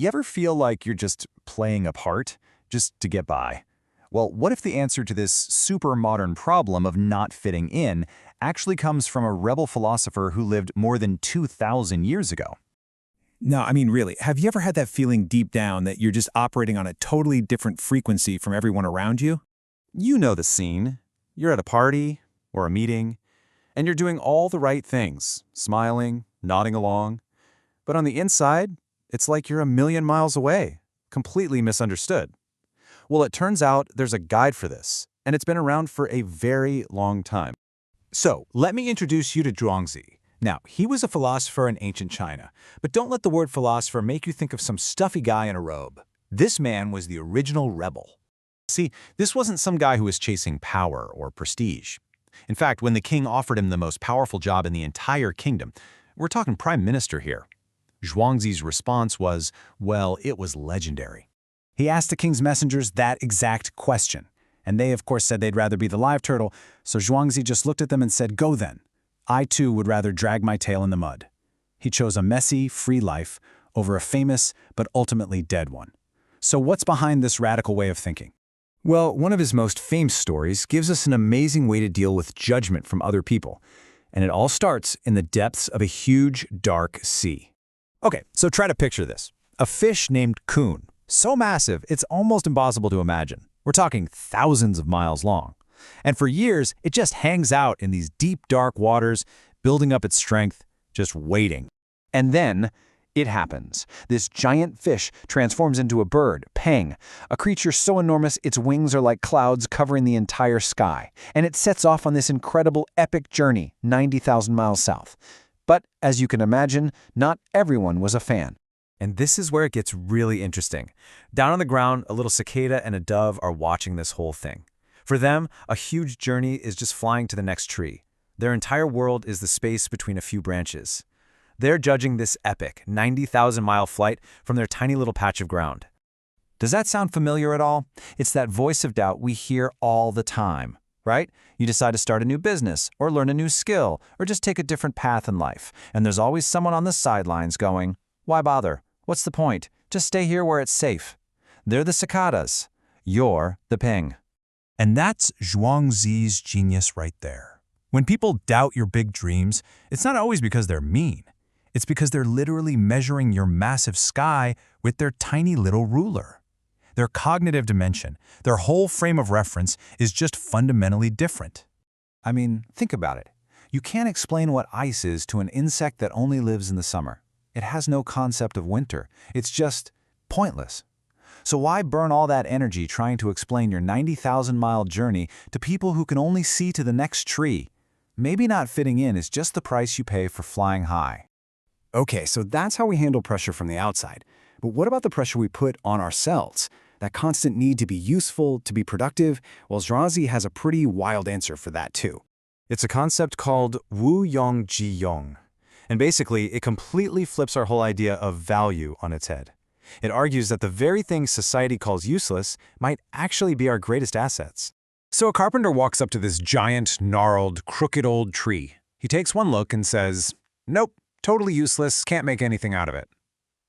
You ever feel like you're just playing a part, just to get by? Well, what if the answer to this super modern problem of not fitting in actually comes from a rebel philosopher who lived more than 2,000 years ago? No, I mean, really, have you ever had that feeling deep down that you're just operating on a totally different frequency from everyone around you? You know the scene. You're at a party or a meeting, and you're doing all the right things, smiling, nodding along. But on the inside, it's like you're a million miles away, completely misunderstood. Well, it turns out there's a guide for this, and it's been around for a very long time. So, let me introduce you to Zhuangzi. Now, he was a philosopher in ancient China, but don't let the word philosopher make you think of some stuffy guy in a robe. This man was the original rebel. See, this wasn't some guy who was chasing power or prestige. In fact, when the king offered him the most powerful job in the entire kingdom, we're talking prime minister here, Zhuangzi's response was, well, it was legendary. He asked the king's messengers that exact question, and they, of course, said they'd rather be the live turtle, so Zhuangzi just looked at them and said, "Go then. I, too, would rather drag my tail in the mud." He chose a messy, free life over a famous but ultimately dead one. So what's behind this radical way of thinking? Well, one of his most famous stories gives us an amazing way to deal with judgment from other people, and it all starts in the depths of a huge, dark sea. Okay, so try to picture this. A fish named Kun, so massive it's almost impossible to imagine. We're talking thousands of miles long. And for years, it just hangs out in these deep, dark waters, building up its strength, just waiting. And then it happens. This giant fish transforms into a bird, Peng, a creature so enormous its wings are like clouds covering the entire sky. And it sets off on this incredible, epic journey, 90,000 miles south. But, as you can imagine, not everyone was a fan. And this is where it gets really interesting. Down on the ground, a little cicada and a dove are watching this whole thing. For them, a huge journey is just flying to the next tree. Their entire world is the space between a few branches. They're judging this epic, 90,000-mile flight from their tiny little patch of ground. Does that sound familiar at all? It's that voice of doubt we hear all the time, right? You decide to start a new business, or learn a new skill, or just take a different path in life. And there's always someone on the sidelines going, "Why bother? What's the point? Just stay here where it's safe." They're the cicadas. You're the Peng. And that's Zhuangzi's genius right there. When people doubt your big dreams, it's not always because they're mean. It's because they're literally measuring your massive sky with their tiny little ruler. Their cognitive dimension, their whole frame of reference is just fundamentally different. I mean, think about it. You can't explain what ice is to an insect that only lives in the summer. It has no concept of winter. It's just pointless. So why burn all that energy trying to explain your 90,000-mile journey to people who can only see to the next tree? Maybe not fitting in is just the price you pay for flying high. Okay, so that's how we handle pressure from the outside. But what about the pressure we put on ourselves? That constant need to be useful, to be productive? Well, Zhuangzi has a pretty wild answer for that too. It's a concept called Wu Yong Ji Yong. And basically, it completely flips our whole idea of value on its head. It argues that the very things society calls useless might actually be our greatest assets. So a carpenter walks up to this giant, gnarled, crooked old tree. He takes one look and says, "Nope, totally useless, can't make anything out of it."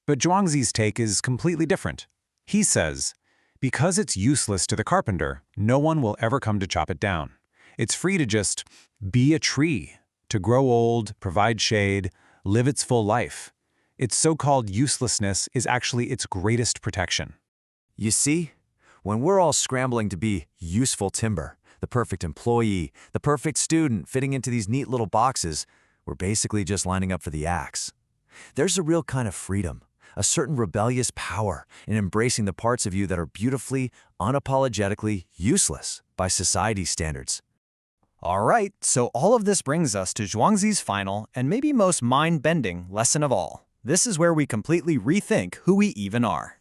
But Zhuangzi's take is completely different. He says, because it's useless to the carpenter, no one will ever come to chop it down. It's free to just be a tree, to grow old, provide shade, live its full life. Its so-called uselessness is actually its greatest protection. You see, when we're all scrambling to be useful timber, the perfect employee, the perfect student fitting into these neat little boxes, we're basically just lining up for the axe. There's a real kind of freedom, a certain rebellious power in embracing the parts of you that are beautifully, unapologetically useless by society's standards. All right, so all of this brings us to Zhuangzi's final and maybe most mind-bending lesson of all. This is where we completely rethink who we even are.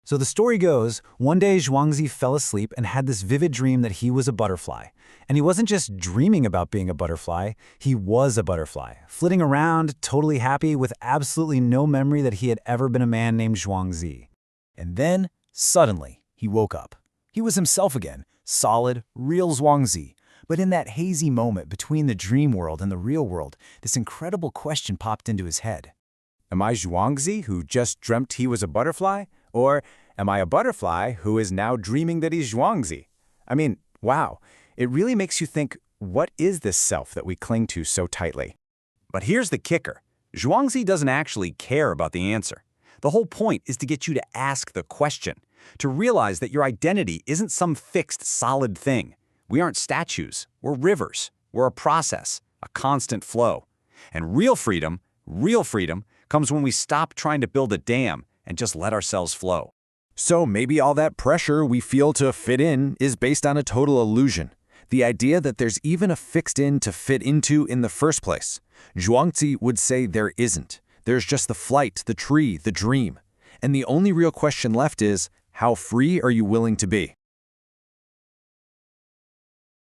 So the story goes, one day Zhuangzi fell asleep and had this vivid dream that he was a butterfly. And he wasn't just dreaming about being a butterfly, he was a butterfly, flitting around, totally happy, with absolutely no memory that he had ever been a man named Zhuangzi. And then, suddenly, he woke up. He was himself again, solid, real Zhuangzi. But in that hazy moment between the dream world and the real world, this incredible question popped into his head. Am I Zhuangzi, who just dreamt he was a butterfly? Or am I a butterfly who is now dreaming that he's Zhuangzi? I mean, wow, it really makes you think, what is this self that we cling to so tightly? But here's the kicker. Zhuangzi doesn't actually care about the answer. The whole point is to get you to ask the question, to realize that your identity isn't some fixed, solid thing. We aren't statues. We're rivers. We're a process, a constant flow. And real freedom comes when we stop trying to build a dam and just let ourselves flow. So maybe all that pressure we feel to fit in is based on a total illusion. The idea that there's even a fixed in to fit into in the first place. Zhuangzi would say there isn't. There's just the flight, the tree, the dream. And the only real question left is, how free are you willing to be?